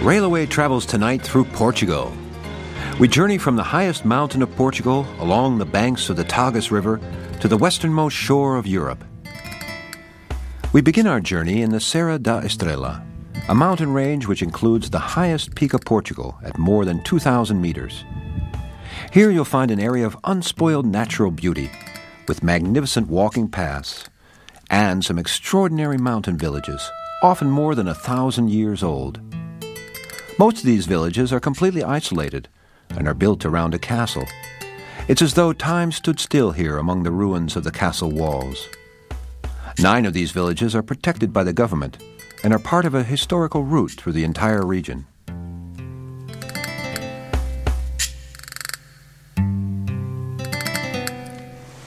Railway travels tonight through Portugal. We journey from the highest mountain of Portugal along the banks of the Tagus River to the westernmost shore of Europe. We begin our journey in the Serra Da Estrela, a mountain range which includes the highest peak of Portugal at more than 2,000 meters. Here you'll find an area of unspoiled natural beauty with magnificent walking paths and some extraordinary mountain villages, often more than 1,000 years old. Most of these villages are completely isolated and are built around a castle. It's as though time stood still here among the ruins of the castle walls. 9 of these villages are protected by the government and are part of a historical route through the entire region.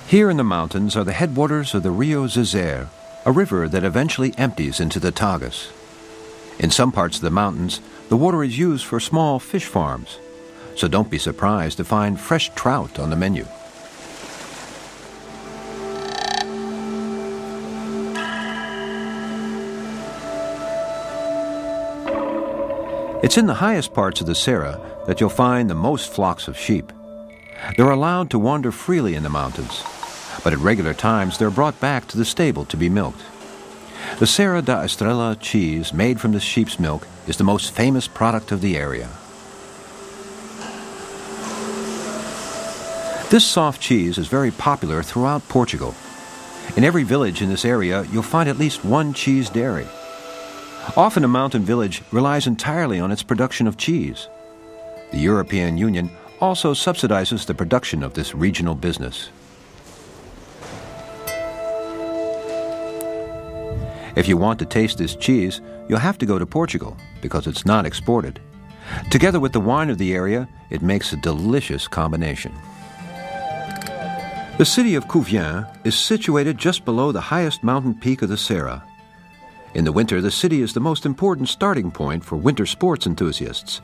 Here in the mountains are the headwaters of the Rio Zezer, a river that eventually empties into the Tagus. In some parts of the mountains, the water is used for small fish farms, so don't be surprised to find fresh trout on the menu. It's in the highest parts of the Serra that you'll find the most flocks of sheep. They're allowed to wander freely in the mountains, but at regular times they're brought back to the stable to be milked. The Serra Da Estrela cheese made from the sheep's milk is the most famous product of the area. This soft cheese is very popular throughout Portugal. In every village in this area, you'll find at least one cheese dairy. Often a mountain village relies entirely on its production of cheese. The European Union also subsidizes the production of this regional business. If you want to taste this cheese, you'll have to go to Portugal because it's not exported. Together with the wine of the area, it makes a delicious combination. The city of Cuvier is situated just below the highest mountain peak of the Serra. In the winter, the city is the most important starting point for winter sports enthusiasts,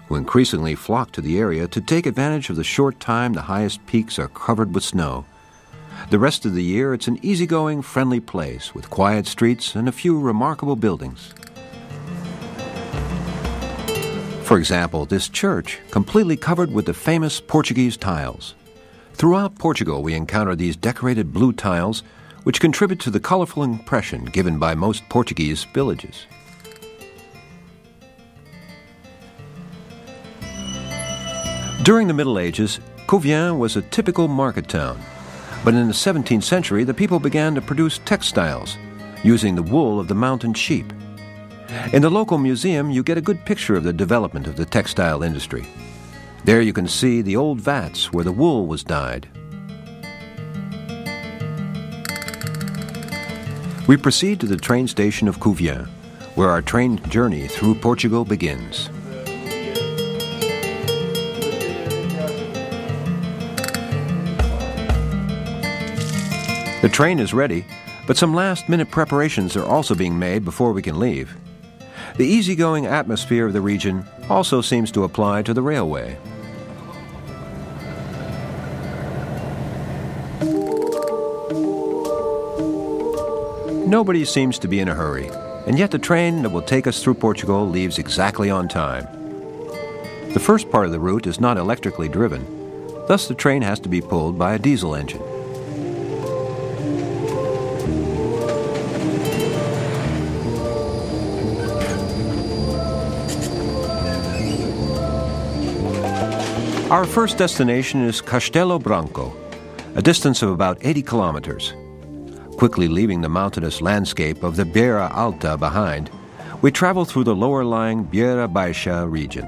who increasingly flock to the area to take advantage of the short time the highest peaks are covered with snow. The rest of the year, it's an easygoing, friendly place with quiet streets and a few remarkable buildings. For example, this church, completely covered with the famous Portuguese tiles. Throughout Portugal, we encounter these decorated blue tiles, which contribute to the colorful impression given by most Portuguese villages. During the Middle Ages, Cuvier was a typical market town. But in the 17th century, the people began to produce textiles using the wool of the mountain sheep. In the local museum, you get a good picture of the development of the textile industry. There you can see the old vats where the wool was dyed. We proceed to the train station of Cuvier, where our train journey through Portugal begins. The train is ready, but some last-minute preparations are also being made before we can leave. The easygoing atmosphere of the region also seems to apply to the railway. Nobody seems to be in a hurry, and yet the train that will take us through Portugal leaves exactly on time. The first part of the route is not electrically driven, thus the train has to be pulled by a diesel engine. Our first destination is Castelo Branco, a distance of about 80 kilometers. Quickly leaving the mountainous landscape of the Beira Alta behind, we travel through the lower-lying Beira Baixa region.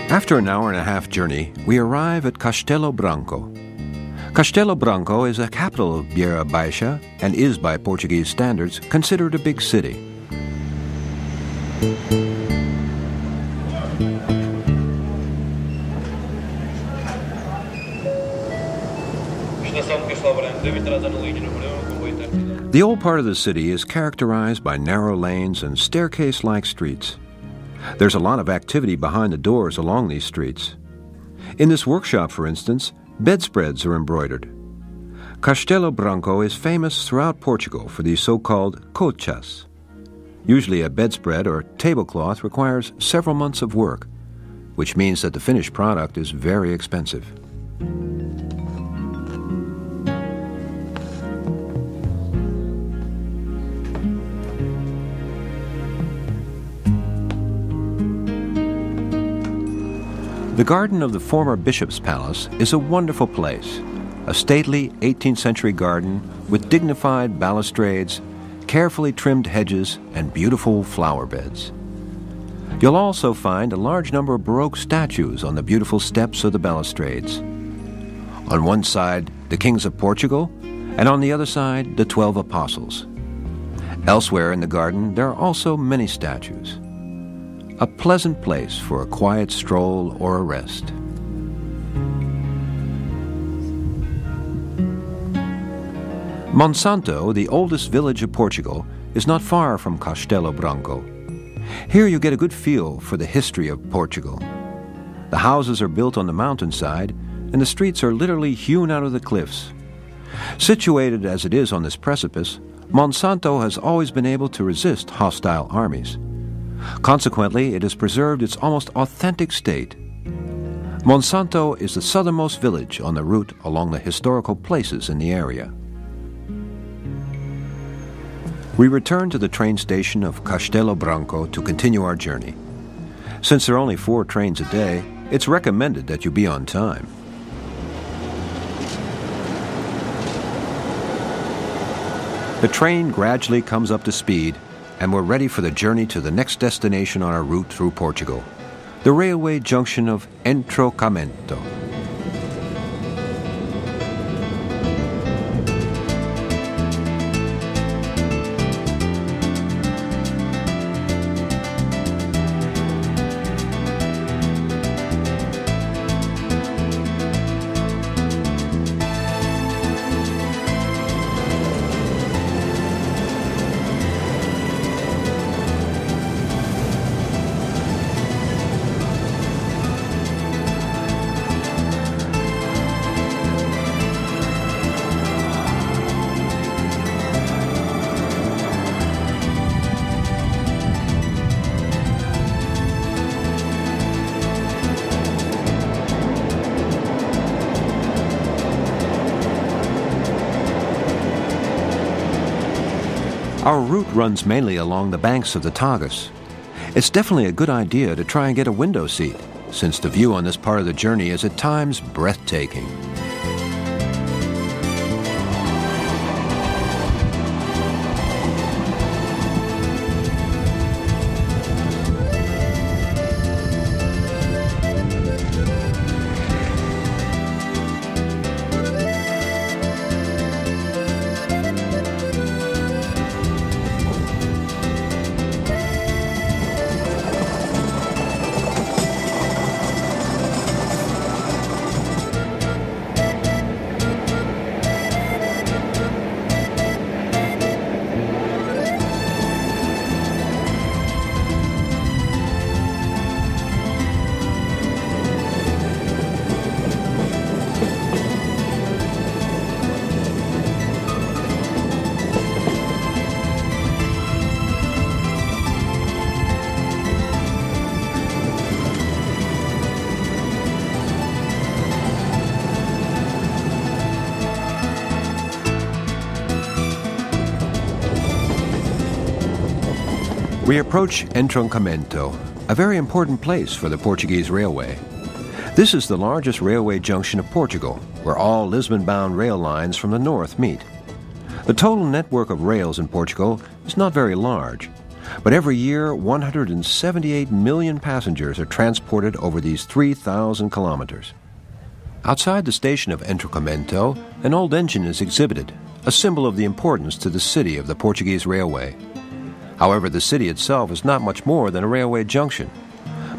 After an hour-and-a-half journey, we arrive at Castelo Branco. Castelo Branco is the capital of Beira Baixa and is, by Portuguese standards, considered a big city. The old part of the city is characterized by narrow lanes and staircase-like streets. There's a lot of activity behind the doors along these streets. In this workshop, for instance, bedspreads are embroidered. Castelo Branco is famous throughout Portugal for these so-called cochas. Usually a bedspread or tablecloth requires several months of work, which means that the finished product is very expensive. The garden of the former bishop's palace is a wonderful place, a stately 18th century garden with dignified balustrades, carefully trimmed hedges, and beautiful flower beds. You'll also find a large number of Baroque statues on the beautiful steps of the balustrades. On one side, the kings of Portugal, and on the other side, the 12 apostles. Elsewhere in the garden, there are also many statues. A pleasant place for a quiet stroll or a rest. Monsanto, the oldest village of Portugal, is not far from Castelo Branco. Here you get a good feel for the history of Portugal. The houses are built on the mountainside, and the streets are literally hewn out of the cliffs. Situated as it is on this precipice, Monsanto has always been able to resist hostile armies. Consequently, it has preserved its almost authentic state. Monsanto is the southernmost village on the route along the historical places in the area. We return to the train station of Castelo Branco to continue our journey. Since there are only 4 trains a day, it's recommended that you be on time. The train gradually comes up to speed, and we're ready for the journey to the next destination on our route through Portugal, the railway junction of Entroncamento. Our route runs mainly along the banks of the Tagus. It's definitely a good idea to try and get a window seat, since the view on this part of the journey is at times breathtaking. We approach Entroncamento, a very important place for the Portuguese railway. This is the largest railway junction of Portugal, where all Lisbon-bound rail lines from the north meet. The total network of rails in Portugal is not very large, But every year, 178 million passengers are transported over these 3,000 kilometers. Outside the station of Entrocamento, an old engine is exhibited, a symbol of the importance to the city of the Portuguese railway. However, the city itself is not much more than a railway junction.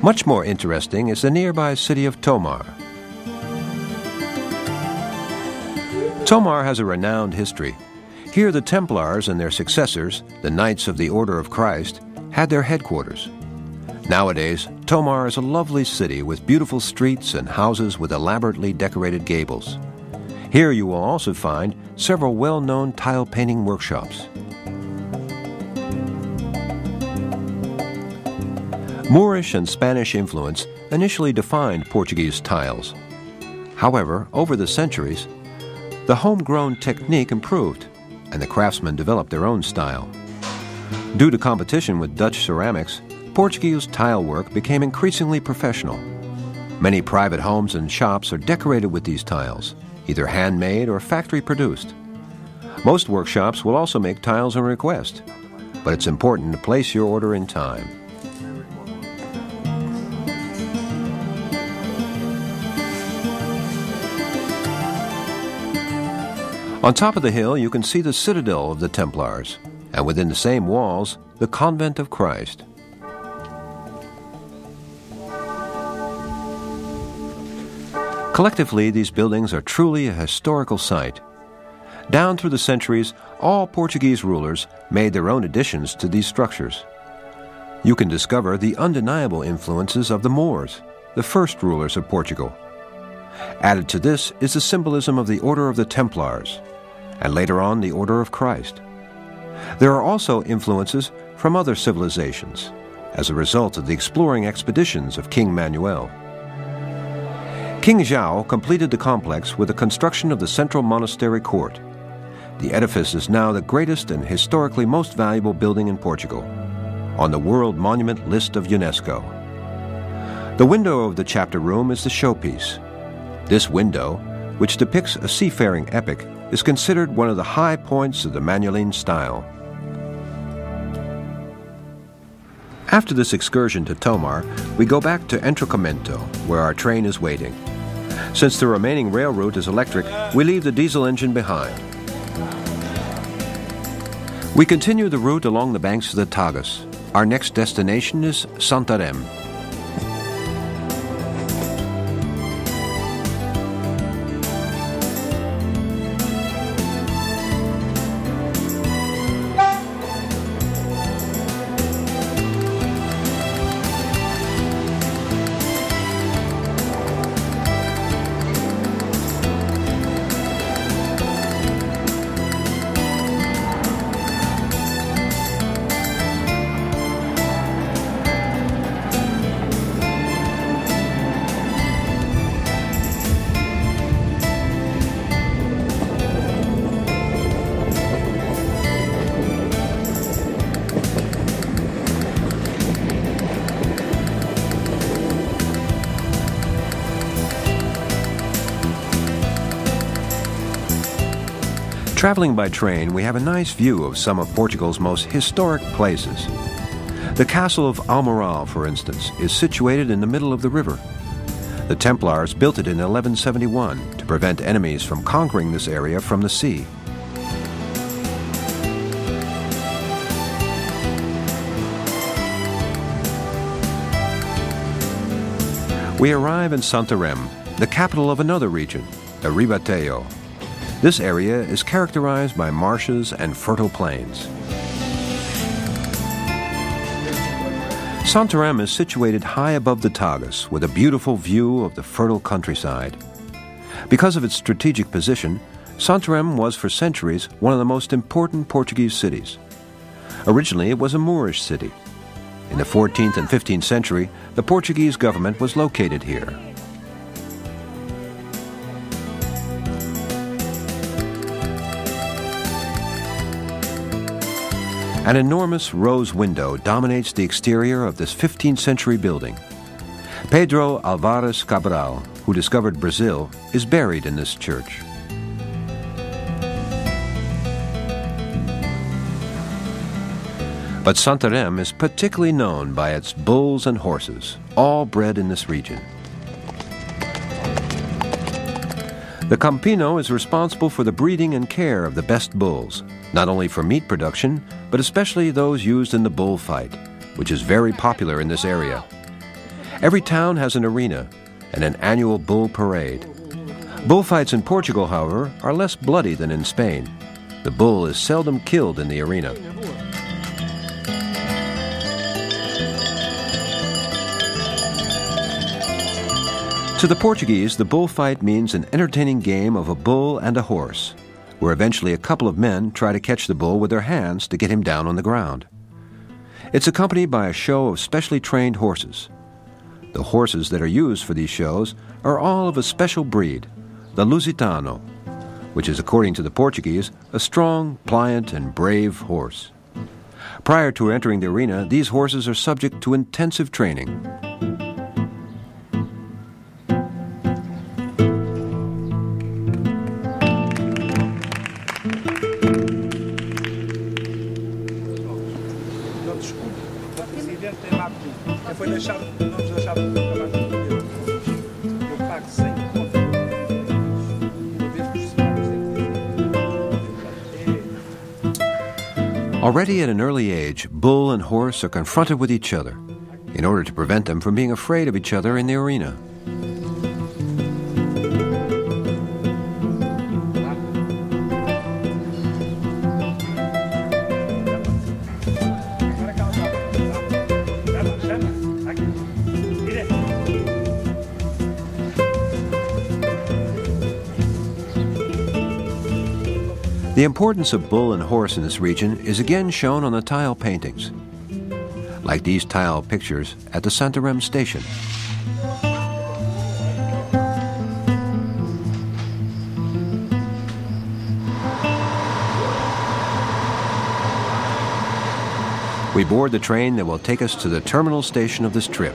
Much more interesting is the nearby city of Tomar. Tomar has a renowned history. Here the Templars and their successors, the Knights of the Order of Christ, had their headquarters. Nowadays, Tomar is a lovely city with beautiful streets and houses with elaborately decorated gables. Here you will also find several well-known tile painting workshops. Moorish and Spanish influence initially defined Portuguese tiles. However, over the centuries, the homegrown technique improved, and the craftsmen developed their own style. Due to competition with Dutch ceramics, Portuguese tile work became increasingly professional. Many private homes and shops are decorated with these tiles, either handmade or factory-produced. Most workshops will also make tiles on request, but it's important to place your order in time. On top of the hill, you can see the Citadel of the Templars, and within the same walls, the Convent of Christ. Collectively, these buildings are truly a historical site. Down through the centuries, all Portuguese rulers made their own additions to these structures. You can discover the undeniable influences of the Moors, the first rulers of Portugal. Added to this is the symbolism of the Order of the Templars, and later on the Order of Christ. There are also influences from other civilizations, as a result of the exploring expeditions of King Manuel. King João completed the complex with the construction of the central monastery court. The edifice is now the greatest and historically most valuable building in Portugal, on the World Monument list of UNESCO. The window of the chapter room is the showpiece. This window, which depicts a seafaring epic, is considered one of the high points of the Manueline style. After this excursion to Tomar, we go back to Entrocamento, where our train is waiting. Since the remaining rail route is electric, we leave the diesel engine behind. We continue the route along the banks of the Tagus. Our next destination is Santarem. Traveling by train, we have a nice view of some of Portugal's most historic places. The castle of Almoral, for instance, is situated in the middle of the river. The Templars built it in 1171 to prevent enemies from conquering this area from the sea. We arrive in Santarem, the capital of another region, the Ribatejo. This area is characterized by marshes and fertile plains. Santarem is situated high above the Tagus with a beautiful view of the fertile countryside. Because of its strategic position, Santarem was for centuries one of the most important Portuguese cities. Originally, it was a Moorish city. In the 14th and 15th century, the Portuguese government was located here. An enormous rose window dominates the exterior of this 15th century building. Pedro Álvares Cabral, who discovered Brazil, is buried in this church. But Santarem is particularly known by its bulls and horses, all bred in this region. The Campino is responsible for the breeding and care of the best bulls, not only for meat production, but especially those used in the bullfight, which is very popular in this area. Every town has an arena and an annual bull parade. Bullfights in Portugal, however, are less bloody than in Spain. The bull is seldom killed in the arena. To the Portuguese, the bullfight means an entertaining game of a bull and a horse, where eventually a couple of men try to catch the bull with their hands to get him down on the ground. It's accompanied by a show of specially trained horses. The horses that are used for these shows are all of a special breed, the Lusitano, which is, according to the Portuguese, a strong, pliant, and brave horse. Prior to entering the arena, these horses are subject to intensive training. Already at an early age, bull and horse are confronted with each other in order to prevent them from being afraid of each other in the arena. The importance of bull and horse in this region is again shown on the tile paintings, like these tile pictures at the Santarem station. We board the train that will take us to the terminal station of this trip.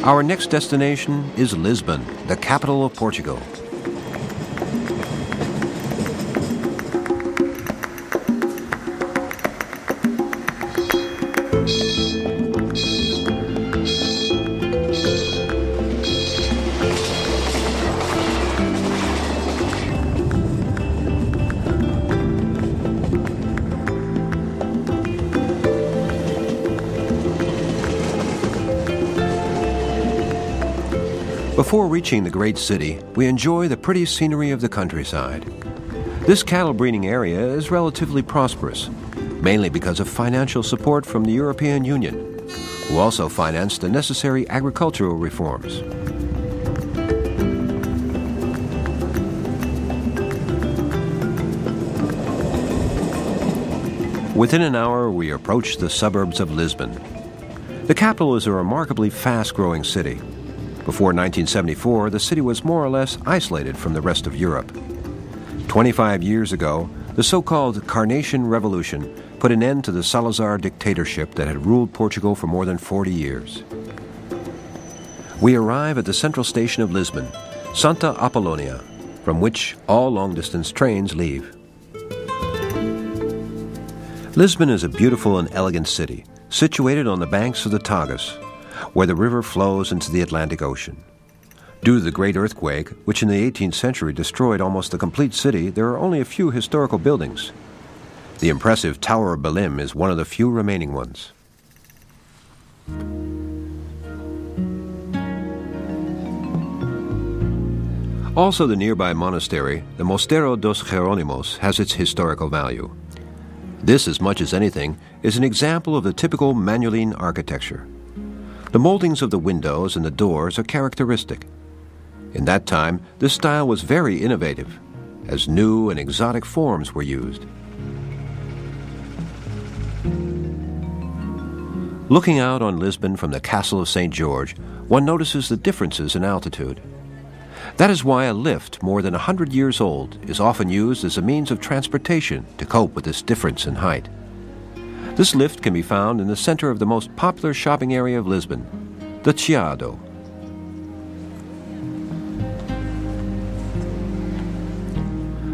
Our next destination is Lisbon, the capital of Portugal. Before reaching the great city, we enjoy the pretty scenery of the countryside. This cattle breeding area is relatively prosperous, mainly because of financial support from the European Union, who also financed the necessary agricultural reforms. Within an hour, we approach the suburbs of Lisbon. The capital is a remarkably fast-growing city. Before 1974, the city was more or less isolated from the rest of Europe. 25 years ago, the so-called Carnation Revolution put an end to the Salazar dictatorship that had ruled Portugal for more than 40 years. We arrive at the central station of Lisbon, Santa Apollonia, from which all long-distance trains leave. Lisbon is a beautiful and elegant city, situated on the banks of the Tagus, where the river flows into the Atlantic Ocean. Due to the great earthquake, which in the 18th century destroyed almost the complete city, there are only a few historical buildings. The impressive Tower of Belém is one of the few remaining ones. Also, the nearby monastery, the Mosteiro Dos Jeronimos, has its historical value. This, as much as anything, is an example of the typical Manueline architecture. The moldings of the windows and the doors are characteristic. In that time, this style was very innovative, as new and exotic forms were used. Looking out on Lisbon from the Castle of St. George, one notices the differences in altitude. That is why a lift more than 100 years old is often used as a means of transportation to cope with this difference in height. This lift can be found in the center of the most popular shopping area of Lisbon, the Chiado.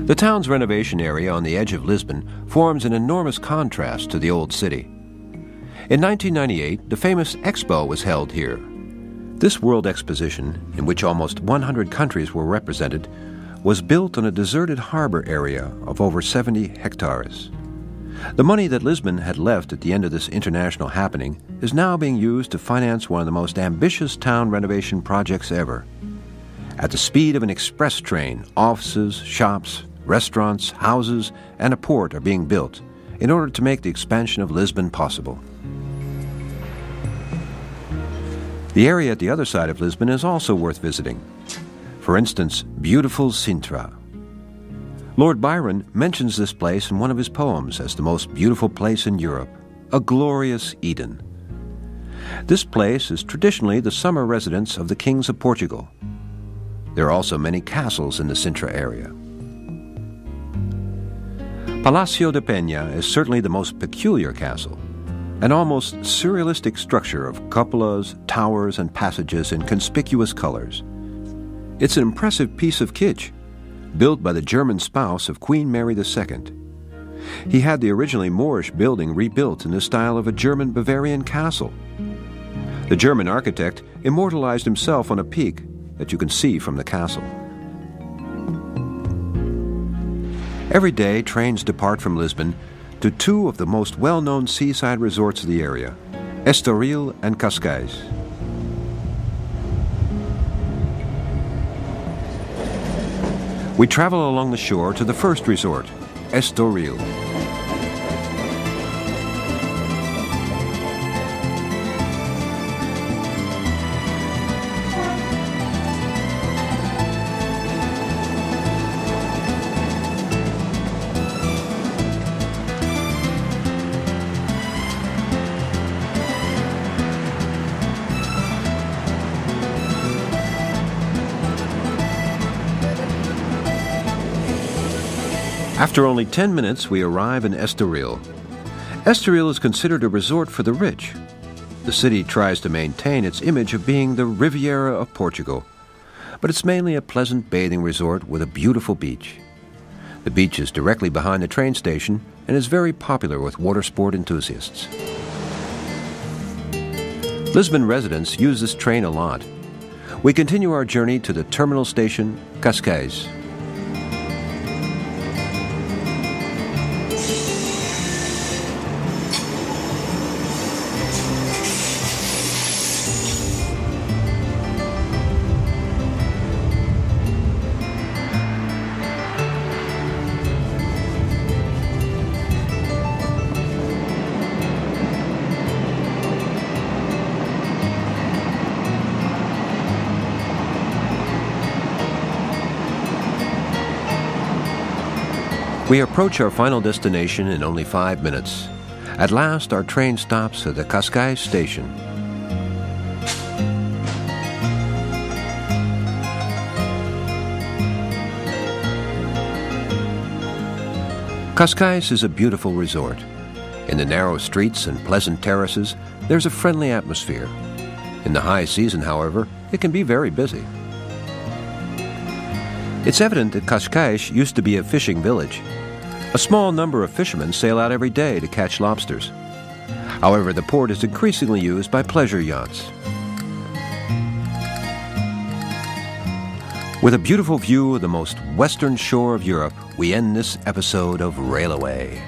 The town's renovation area on the edge of Lisbon forms an enormous contrast to the old city. In 1998, the famous Expo was held here. This World Exposition, in which almost 100 countries were represented, was built on a deserted harbor area of over 70 hectares. The money that Lisbon had left at the end of this international happening is now being used to finance one of the most ambitious town renovation projects ever. At the speed of an express train, offices, shops, restaurants, houses, and a port are being built in order to make the expansion of Lisbon possible. The area at the other side of Lisbon is also worth visiting. For instance, beautiful Sintra. Lord Byron mentions this place in one of his poems as the most beautiful place in Europe, a glorious Eden. This place is traditionally the summer residence of the kings of Portugal. There are also many castles in the Sintra area. Palacio De Pena is certainly the most peculiar castle, an almost surrealistic structure of cupolas, towers, and passages in conspicuous colors. It's an impressive piece of kitsch, built by the German spouse of Queen Mary II. He had the originally Moorish building rebuilt in the style of a German Bavarian castle. The German architect immortalized himself on a peak that you can see from the castle. Every day, trains depart from Lisbon to two of the most well-known seaside resorts of the area, Estoril and Cascais. We travel along the shore to the first resort, Estoril. After only 10 minutes, we arrive in Estoril. Estoril is considered a resort for the rich. The city tries to maintain its image of being the Riviera of Portugal, but it's mainly a pleasant bathing resort with a beautiful beach. The beach is directly behind the train station and is very popular with water sport enthusiasts. Lisbon residents use this train a lot. We continue our journey to the terminal station, Cascais. We approach our final destination in only 5 minutes. At last, our train stops at the Cascais Station. Cascais is a beautiful resort. In the narrow streets and pleasant terraces, there's a friendly atmosphere. In the high season, however, it can be very busy. It's evident that Cascais used to be a fishing village. A small number of fishermen sail out every day to catch lobsters. However, the port is increasingly used by pleasure yachts. With a beautiful view of the most western shore of Europe, we end this episode of Rail Away.